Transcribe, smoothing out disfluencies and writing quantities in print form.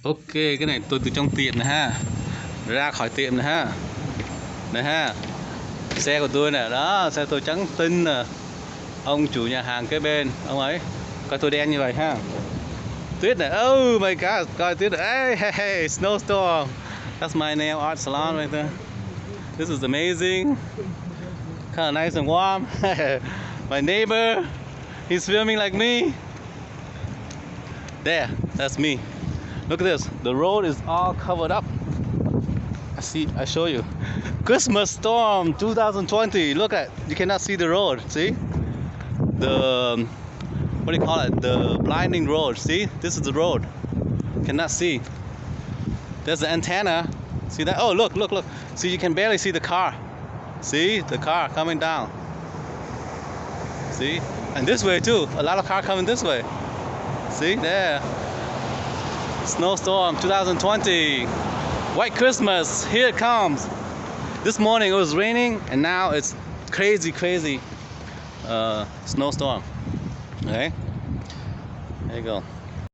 Ok, cái này tôi từ trong tiệm này ha, ra khỏi tiệm này ha, này ha, xe của tôi nè, đó, xe tôi trắng tinh nè, ông chủ nhà hàng kế bên, ông ấy, coi tôi đen như vậy ha, tuyết này, oh my god, coi tuyết này, hey, snowstorm, that's my nail art salon right there, this is amazing, kind of nice and warm, my neighbor, he's filming like me, there, that's me. Look at this. The road is all covered up. I show you. Christmas storm 2020. Look at. You cannot see the road. See? The what do you call it? The blinding road. See? This is the road. Cannot see. There's the antenna. See that? Oh, look, look, look. See, you can barely see the car. See? The car coming down. See? And this way too. A lot of car coming this way. See? There. Snowstorm 2020. White Christmas. Here it comes. This morning it was raining and now it's crazy snowstorm. Okay, there you go.